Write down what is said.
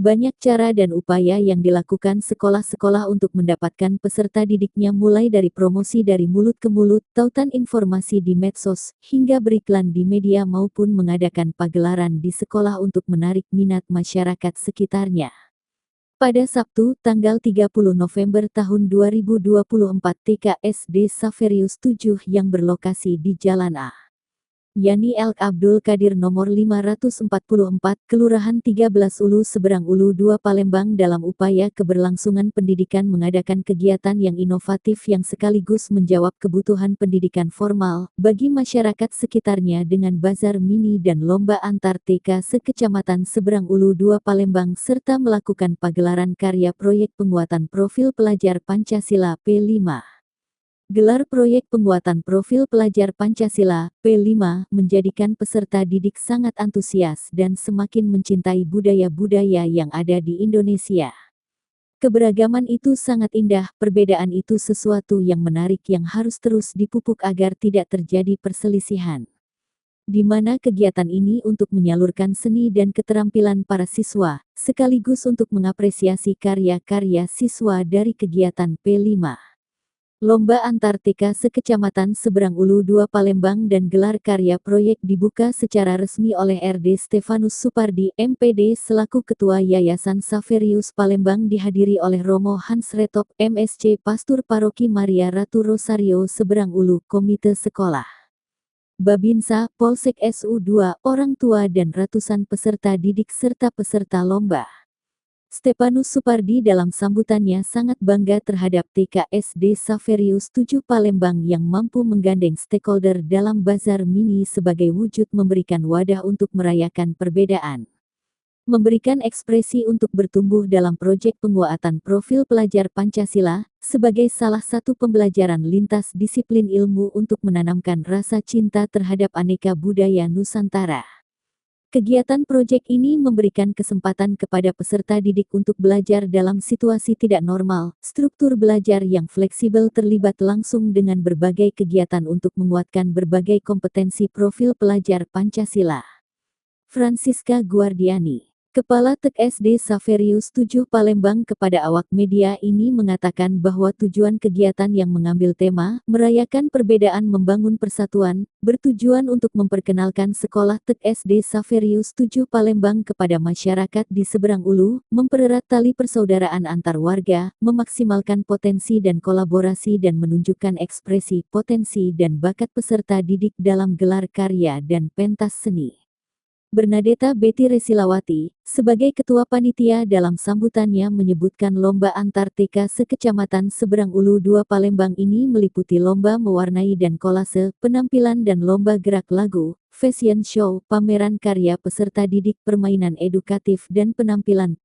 Banyak cara dan upaya yang dilakukan sekolah-sekolah untuk mendapatkan peserta didiknya, mulai dari promosi dari mulut ke mulut, tautan informasi di medsos, hingga beriklan di media maupun mengadakan pagelaran di sekolah untuk menarik minat masyarakat sekitarnya. Pada Sabtu, tanggal 30 November tahun 2024, TK SD Saverius 7 yang berlokasi di Jalan A. Yani Elk Abdul Kadir nomor 544, Kelurahan 13 Ulu Seberang Ulu 2 Palembang dalam upaya keberlangsungan pendidikan mengadakan kegiatan yang inovatif yang sekaligus menjawab kebutuhan pendidikan formal bagi masyarakat sekitarnya dengan bazar mini dan lomba antar TK sekecamatan Seberang Ulu 2 Palembang serta melakukan pagelaran karya proyek penguatan profil pelajar Pancasila P5. Gelar proyek penguatan profil pelajar Pancasila, P5, menjadikan peserta didik sangat antusias dan semakin mencintai budaya-budaya yang ada di Indonesia. Keberagaman itu sangat indah, perbedaan itu sesuatu yang menarik yang harus terus dipupuk agar tidak terjadi perselisihan. Di mana kegiatan ini untuk menyalurkan seni dan keterampilan para siswa, sekaligus untuk mengapresiasi karya-karya siswa dari kegiatan P5. Lomba antar TK sekecamatan Seberang Ulu 2 Palembang dan gelar karya proyek dibuka secara resmi oleh RD Stefanus Supardi, MPD selaku Ketua Yayasan Saverius Palembang, dihadiri oleh Romo Hans Retop, MSc Pastur Paroki Maria Ratu Rosario Seberang Ulu, Komite Sekolah, Babinsa, Polsek SU2, orang tua dan ratusan peserta didik serta peserta lomba. Stefanus Supardi dalam sambutannya sangat bangga terhadap TK SD Saverius 7 Palembang yang mampu menggandeng stakeholder dalam bazar mini sebagai wujud memberikan wadah untuk merayakan perbedaan. Memberikan ekspresi untuk bertumbuh dalam proyek penguatan profil pelajar Pancasila, sebagai salah satu pembelajaran lintas disiplin ilmu untuk menanamkan rasa cinta terhadap aneka budaya Nusantara. Kegiatan proyek ini memberikan kesempatan kepada peserta didik untuk belajar dalam situasi tidak normal, struktur belajar yang fleksibel terlibat langsung dengan berbagai kegiatan untuk menguatkan berbagai kompetensi profil pelajar Pancasila. Francisca Guardiani, Kepala TK SD Saverius 7 Palembang, kepada awak media ini mengatakan bahwa tujuan kegiatan yang mengambil tema merayakan perbedaan membangun persatuan, bertujuan untuk memperkenalkan sekolah TK SD Saverius 7 Palembang kepada masyarakat di Seberang Ulu, mempererat tali persaudaraan antar warga, memaksimalkan potensi dan kolaborasi dan menunjukkan ekspresi potensi dan bakat peserta didik dalam gelar karya dan pentas seni. Bernadeta Betty Resilawati, sebagai Ketua Panitia dalam sambutannya menyebutkan lomba antar TK sekecamatan Seberang Ulu 2 Palembang ini meliputi lomba mewarnai dan kolase, penampilan dan lomba gerak lagu, fashion show, pameran karya peserta didik, permainan edukatif dan penampilan